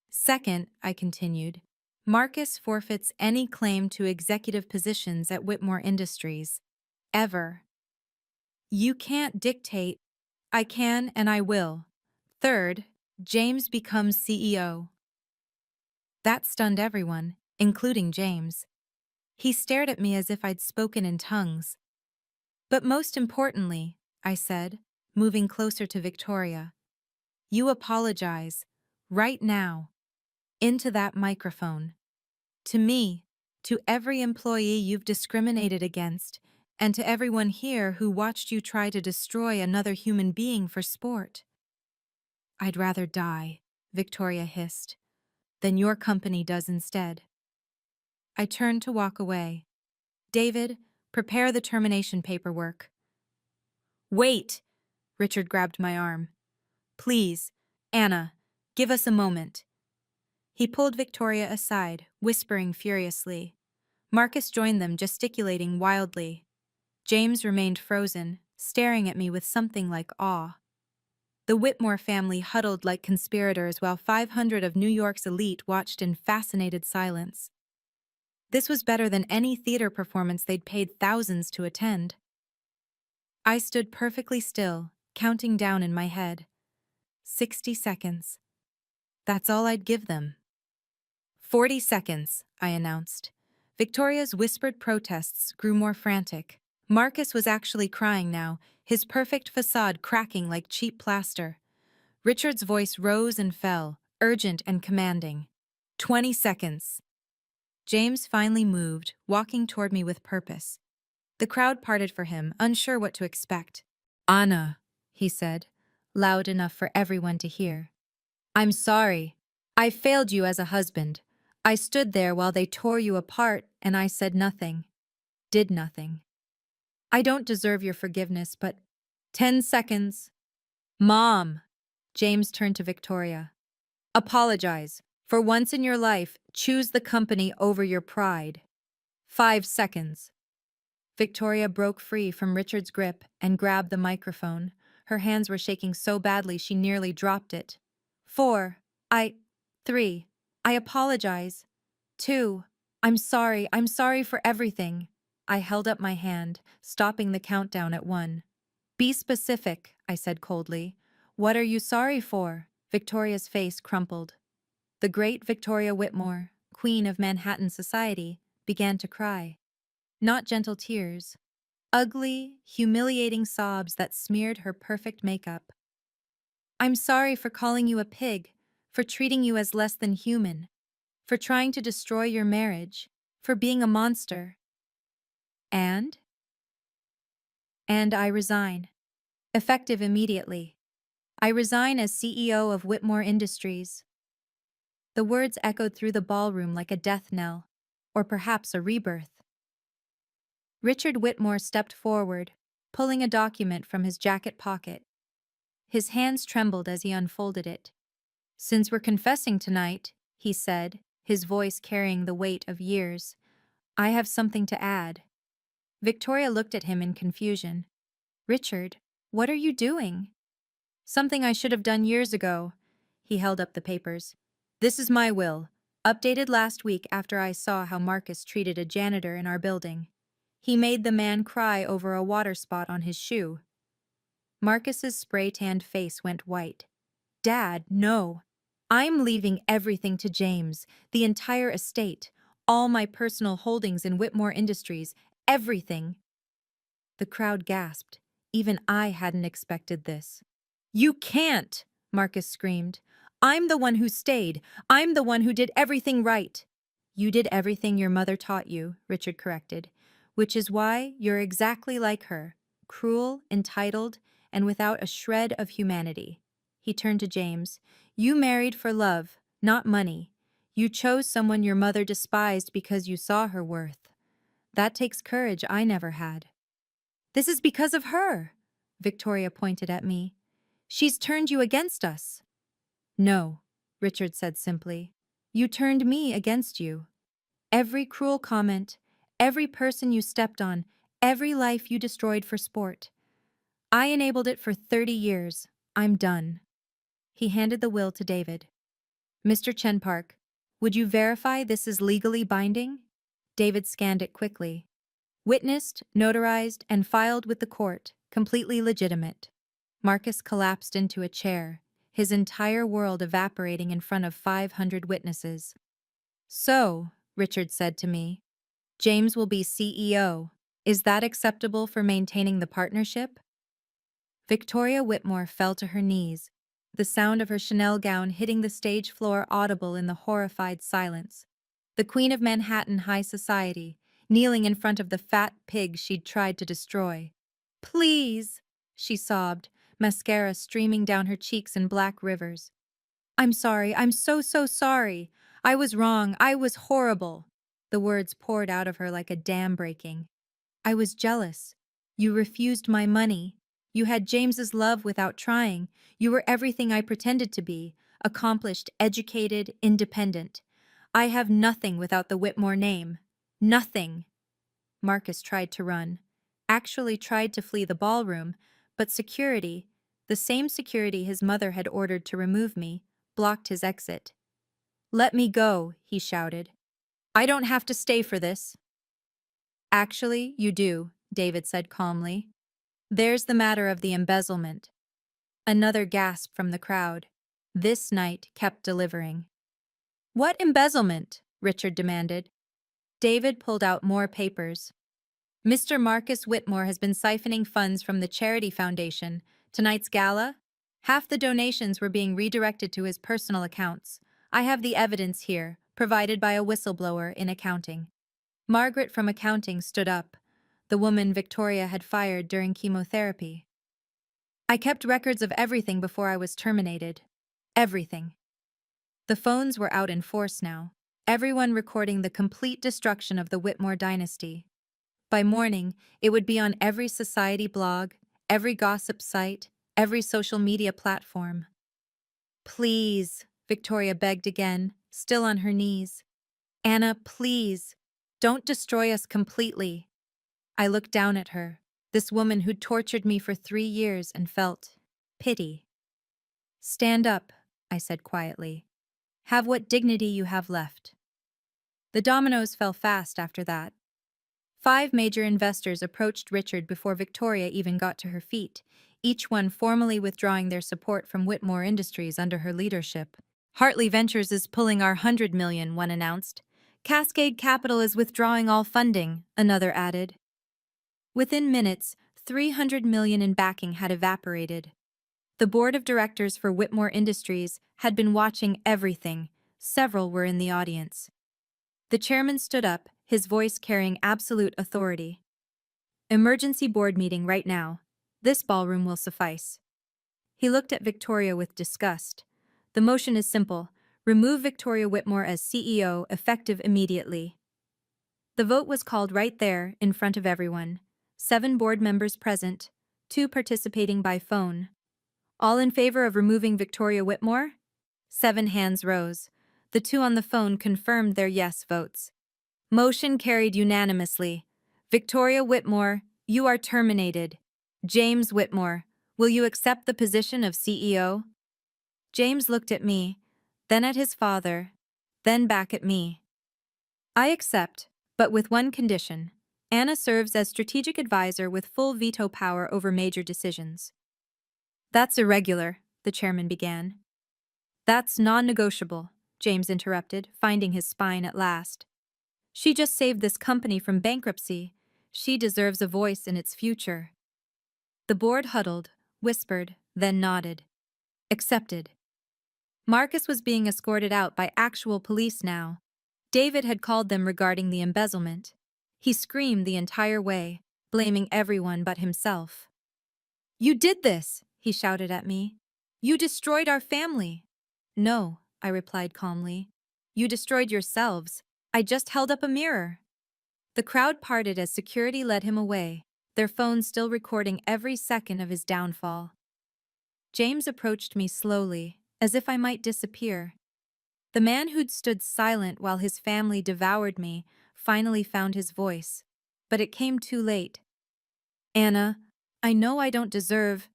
Speaker 1: Second, I continued, Marcus forfeits any claim to executive positions at Whitmore Industries. Ever. You can't dictate. I can and I will. Third, James becomes CEO. That stunned everyone, including James. He stared at me as if I'd spoken in tongues. But most importantly, I said, moving closer to Victoria, you apologize, right now, into that microphone. To me, to every employee you've discriminated against, and to everyone here who watched you try to destroy another human being for sport. I'd rather die, Victoria hissed, than your company does instead. I turned to walk away. David, prepare the termination paperwork. Wait! Richard grabbed my arm. Please, Anna, give us a moment. He pulled Victoria aside, whispering furiously. Marcus joined them, gesticulating wildly. James remained frozen, staring at me with something like awe. The Whitmore family huddled like conspirators while 500 of New York's elite watched in fascinated silence. This was better than any theater performance they'd paid thousands to attend. I stood perfectly still, counting down in my head. 60 seconds. That's all I'd give them. 40 seconds, I announced. Victoria's whispered protests grew more frantic. Marcus was actually crying now, his perfect facade cracking like cheap plaster. Richard's voice rose and fell, urgent and commanding. 20 seconds. James finally moved, walking toward me with purpose. The crowd parted for him, unsure what to expect. Anna, he said, loud enough for everyone to hear. I'm sorry. I failed you as a husband. I stood there while they tore you apart, and I said nothing. Did nothing. I don't deserve your forgiveness, but 10 seconds. Mom! James turned to Victoria. Apologize. For once in your life, choose the company over your pride. 5 seconds. Victoria broke free from Richard's grip and grabbed the microphone. Her hands were shaking so badly she nearly dropped it. 4. 3. I apologize. 2. I'm sorry for everything. I held up my hand, stopping the countdown at 1. Be specific, I said coldly. What are you sorry for? Victoria's face crumpled. The great Victoria Whitmore, Queen of Manhattan society, began to cry. Not gentle tears. Ugly, humiliating sobs that smeared her perfect makeup. I'm sorry for calling you a pig, for treating you as less than human, for trying to destroy your marriage, for being a monster. And? And I resign. Effective immediately. I resign as CEO of Whitmore Industries. The words echoed through the ballroom like a death knell, or perhaps a rebirth. Richard Whitmore stepped forward, pulling a document from his jacket pocket. His hands trembled as he unfolded it. Since we're confessing tonight, he said, his voice carrying the weight of years, I have something to add. Victoria looked at him in confusion. Richard, what are you doing? Something I should have done years ago. He held up the papers. This is my will, updated last week after I saw how Marcus treated a janitor in our building. He made the man cry over a water spot on his shoe. Marcus's spray-tanned face went white. Dad, no. I'm leaving everything to James, the entire estate, all my personal holdings in Whitmore Industries, everything. The crowd gasped. Even I hadn't expected this. You can't, Marcus screamed. I'm the one who stayed. I'm the one who did everything right. You did everything your mother taught you, Richard corrected, which is why you're exactly like her, cruel, entitled, and without a shred of humanity. He turned to James. You married for love, not money. You chose someone your mother despised because you saw her worth. That takes courage I never had. This is because of her, Victoria pointed at me. She's turned you against us. No, Richard said simply. You turned me against you. Every cruel comment, every person you stepped on, every life you destroyed for sport. I enabled it for 30 years. I'm done. He handed the will to David. Mr. Chenpark, would you verify this is legally binding? David scanned it quickly. Witnessed, notarized, and filed with the court, completely legitimate. Marcus collapsed into a chair, his entire world evaporating in front of 500 witnesses. So, Richard said to me, James will be CEO. Is that acceptable for maintaining the partnership? Victoria Whitmore fell to her knees, the sound of her Chanel gown hitting the stage floor audible in the horrified silence. The Queen of Manhattan high society, kneeling in front of the fat pig she'd tried to destroy. Please, she sobbed, mascara streaming down her cheeks in black rivers. I'm sorry, I'm so sorry. I was wrong, I was horrible. The words poured out of her like a dam breaking. I was jealous. You refused my money. You had James's love without trying. You were everything I pretended to be, accomplished, educated, independent. I have nothing without the Whitmore name. Nothing. Marcus tried to run. Actually tried to flee the ballroom, but security, the same security his mother had ordered to remove me, blocked his exit. Let me go, he shouted. I don't have to stay for this. Actually, you do, David said calmly. There's the matter of the embezzlement. Another gasp from the crowd. This night kept delivering. What embezzlement? Richard demanded. David pulled out more papers. Mr. Marcus Whitmore has been siphoning funds from the Charity Foundation. Tonight's gala? Half the donations were being redirected to his personal accounts. I have the evidence here, provided by a whistleblower in accounting. Margaret from accounting stood up, the woman Victoria had fired during chemotherapy. I kept records of everything before I was terminated. Everything. The phones were out in force now, everyone recording the complete destruction of the Whitmore dynasty. By morning, it would be on every society blog, every gossip site, every social media platform. Please, Victoria begged again, still on her knees. Anna, please, don't destroy us completely. I looked down at her, this woman who'd tortured me for 3 years, and felt pity. Stand up, I said quietly. Have what dignity you have left. The dominoes fell fast after that. 5 major investors approached Richard before Victoria even got to her feet, each one formally withdrawing their support from Whitmore Industries under her leadership. Hartley Ventures is pulling our 100 million, one announced. Cascade Capital is withdrawing all funding, another added. Within minutes, 300 million in backing had evaporated. The board of directors for Whitmore Industries had been watching everything. Several were in the audience. The chairman stood up, his voice carrying absolute authority. Emergency board meeting right now. This ballroom will suffice. He looked at Victoria with disgust. The motion is simple. Remove Victoria Whitmore as CEO, effective immediately. The vote was called right there, in front of everyone. 7 board members present, 2 participating by phone. All in favor of removing Victoria Whitmore? 7 hands rose. The 2 on the phone confirmed their yes votes. Motion carried unanimously. Victoria Whitmore, you are terminated. James Whitmore, will you accept the position of CEO? James looked at me, then at his father, then back at me. I accept, but with one condition. Anna serves as strategic advisor with full veto power over major decisions. That's irregular, the chairman began. That's non-negotiable, James interrupted, finding his spine at last. She just saved this company from bankruptcy. She deserves a voice in its future. The board huddled, whispered, then nodded. Accepted. Marcus was being escorted out by actual police now. David had called them regarding the embezzlement. He screamed the entire way, blaming everyone but himself. You did this, he shouted at me. You destroyed our family. No, I replied calmly. You destroyed yourselves. I just held up a mirror. The crowd parted as security led him away, their phones still recording every second of his downfall. James approached me slowly, as if I might disappear. The man who'd stood silent while his family devoured me finally found his voice, but it came too late. Anna, I know I don't deserve.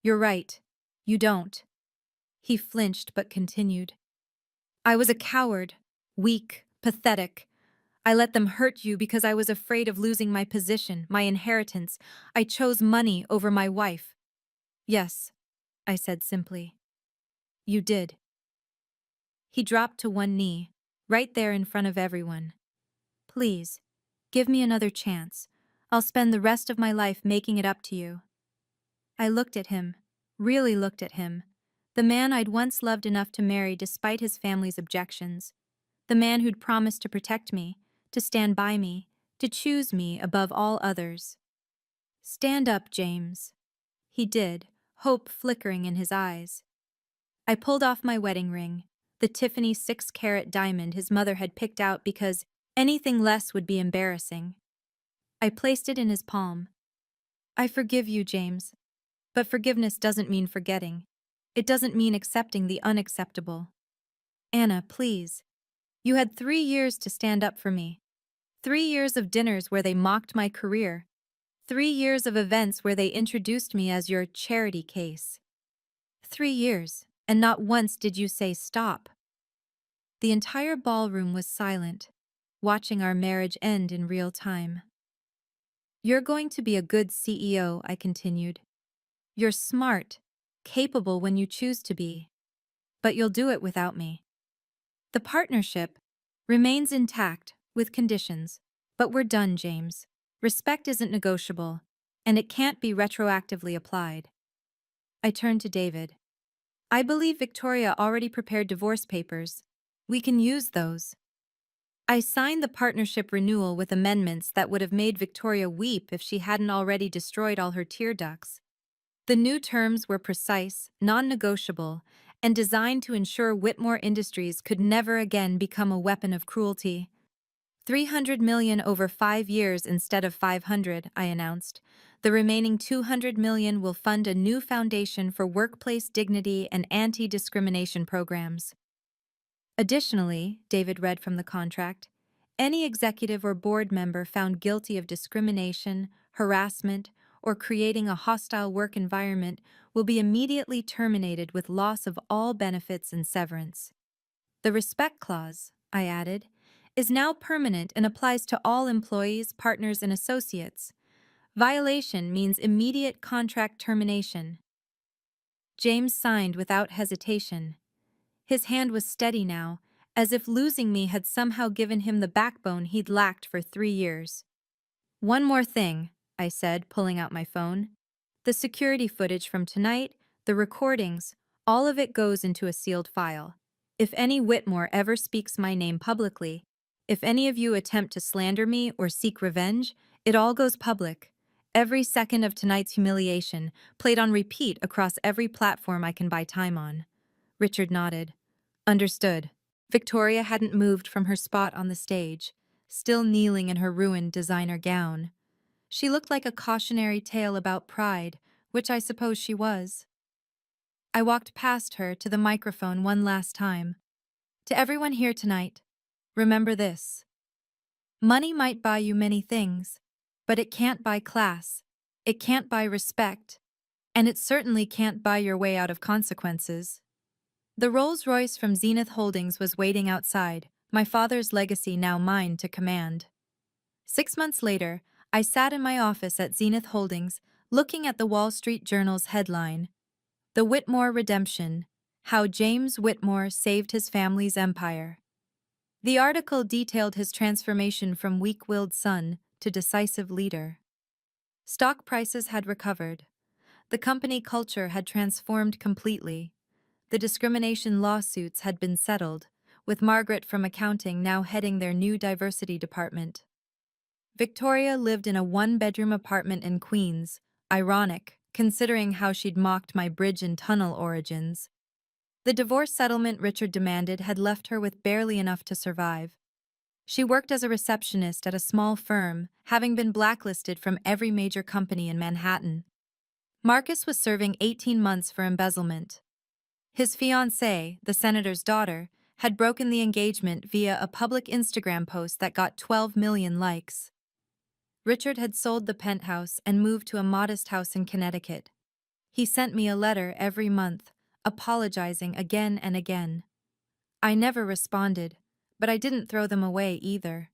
Speaker 1: You're right. You don't. He flinched but continued. I was a coward, weak, pathetic. I let them hurt you because I was afraid of losing my position, my inheritance. I chose money over my wife. Yes, I said simply. You did. He dropped to one knee, right there in front of everyone. Please, give me another chance. I'll spend the rest of my life making it up to you. I looked at him, really looked at him. The man I'd once loved enough to marry despite his family's objections. The man who'd promised to protect me, to stand by me, to choose me above all others. Stand up, James. He did, hope flickering in his eyes. I pulled off my wedding ring, the Tiffany 6-carat diamond his mother had picked out because anything less would be embarrassing. I placed it in his palm. I forgive you, James. But forgiveness doesn't mean forgetting. It doesn't mean accepting the unacceptable. Anna, please. You had 3 years to stand up for me. 3 years of dinners where they mocked my career. 3 years of events where they introduced me as your charity case. 3 years, and not once did you say stop. The entire ballroom was silent, watching our marriage end in real time. You're going to be a good CEO, I continued. You're smart, capable when you choose to be. But you'll do it without me. The partnership remains intact, with conditions. But we're done, James. Respect isn't negotiable, and it can't be retroactively applied. I turned to David. I believe Victoria already prepared divorce papers. We can use those. I signed the partnership renewal with amendments that would have made Victoria weep if she hadn't already destroyed all her tear ducts. The new terms were precise, non-negotiable, and designed to ensure Whitmore Industries could never again become a weapon of cruelty. 300 million over 5 years instead of 500, I announced. The remaining 200 million will fund a new foundation for workplace dignity and anti-discrimination programs. Additionally, David read from the contract, any executive or board member found guilty of discrimination, harassment, or creating a hostile work environment will be immediately terminated with loss of all benefits and severance. The respect clause, I added, is now permanent and applies to all employees, partners, and associates. Violation means immediate contract termination. James signed without hesitation. His hand was steady now, as if losing me had somehow given him the backbone he'd lacked for 3 years. One more thing, I said, pulling out my phone. The security footage from tonight, the recordings, all of it goes into a sealed file. If any Whitmore ever speaks my name publicly, if any of you attempt to slander me or seek revenge, it all goes public. Every second of tonight's humiliation, played on repeat across every platform I can buy time on. Richard nodded. Understood. Victoria hadn't moved from her spot on the stage, still kneeling in her ruined designer gown. She looked like a cautionary tale about pride, which I suppose she was. I walked past her to the microphone one last time. To everyone here tonight, remember this. Money might buy you many things, but it can't buy class, it can't buy respect, and it certainly can't buy your way out of consequences. The Rolls-Royce from Zenith Holdings was waiting outside, my father's legacy now mine to command. 6 months later, I sat in my office at Zenith Holdings, looking at the Wall Street Journal's headline, The Whitmore Redemption: How James Whitmore Saved His Family's Empire. The article detailed his transformation from weak-willed son to decisive leader. Stock prices had recovered. The company culture had transformed completely. The discrimination lawsuits had been settled, with Margaret from accounting now heading their new diversity department. Victoria lived in a one-bedroom apartment in Queens, ironic, considering how she'd mocked my bridge and tunnel origins. The divorce settlement Richard demanded had left her with barely enough to survive. She worked as a receptionist at a small firm, having been blacklisted from every major company in Manhattan. Marcus was serving 18 months for embezzlement. His fiancée, the senator's daughter, had broken the engagement via a public Instagram post that got 12 million likes. Richard had sold the penthouse and moved to a modest house in Connecticut. He sent me a letter every month, apologizing again and again. I never responded, but I didn't throw them away either.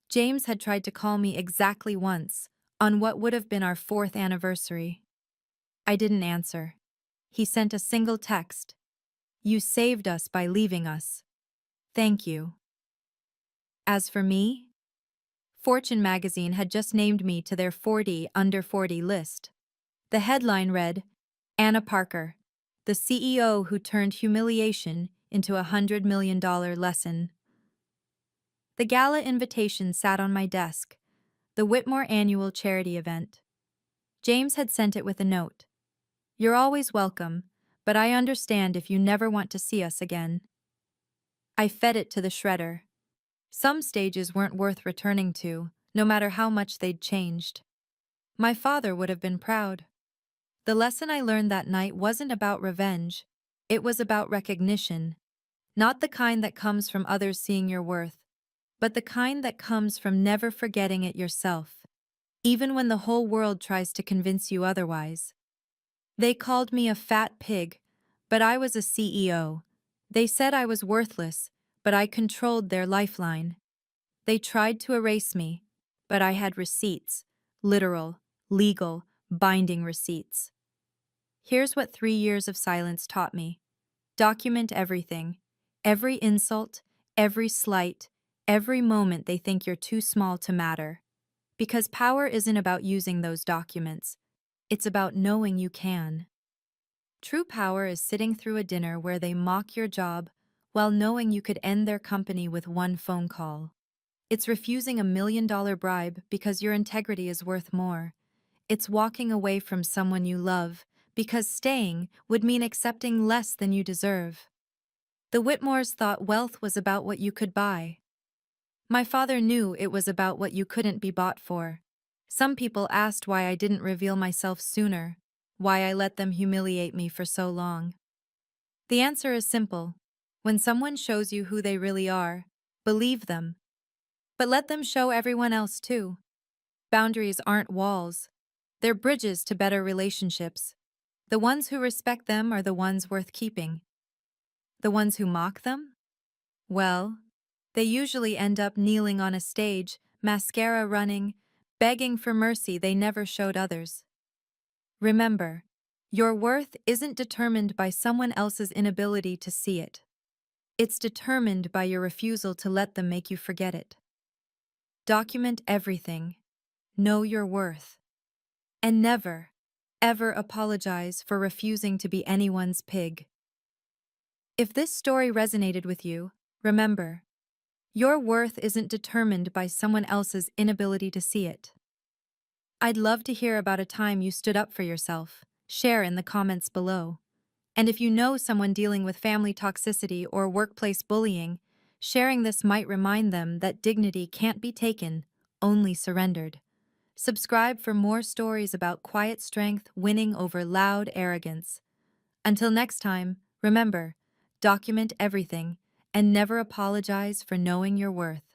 Speaker 1: James had tried to call me exactly once, on what would have been our 4th anniversary. I didn't answer. He sent a single text. You saved us by leaving us. Thank you. As for me, Fortune magazine had just named me to their 40 under 40 list. The headline read, Anna Parker, the CEO who turned humiliation into $100 million lesson. The gala invitation sat on my desk, the Whitmore annual charity event. James had sent it with a note. You're always welcome, but I understand if you never want to see us again. I fed it to the shredder. Some stages weren't worth returning to, no matter how much they'd changed. My father would have been proud. The lesson I learned that night wasn't about revenge. It was about recognition. Not the kind that comes from others seeing your worth, but the kind that comes from never forgetting it yourself, even when the whole world tries to convince you otherwise. They called me a fat pig, but I was a CEO. They said I was worthless, but I controlled their lifeline. They tried to erase me, but I had receipts, literal, legal, binding receipts. Here's what 3 years of silence taught me. Document everything, every insult, every slight, every moment they think you're too small to matter. Because power isn't about using those documents. It's about knowing you can. True power is sitting through a dinner where they mock your job while knowing you could end their company with one phone call. It's refusing $1 million bribe because your integrity is worth more. It's walking away from someone you love because staying would mean accepting less than you deserve. The Whitmores thought wealth was about what you could buy. My father knew it was about what you couldn't be bought for. Some people asked why I didn't reveal myself sooner, why I let them humiliate me for so long. The answer is simple. When someone shows you who they really are, believe them. But let them show everyone else too. Boundaries aren't walls. They're bridges to better relationships. The ones who respect them are the ones worth keeping. The ones who mock them? Well, they usually end up kneeling on a stage, mascara running, begging for mercy they never showed others. Remember, your worth isn't determined by someone else's inability to see it. It's determined by your refusal to let them make you forget it. Document everything. Know your worth. And never, ever apologize for refusing to be anyone's pig. If this story resonated with you, remember, your worth isn't determined by someone else's inability to see it. I'd love to hear about a time you stood up for yourself. Share in the comments below. And if you know someone dealing with family toxicity or workplace bullying, sharing this might remind them that dignity can't be taken, only surrendered. Subscribe for more stories about quiet strength winning over loud arrogance. Until next time, remember, document everything and never apologize for knowing your worth.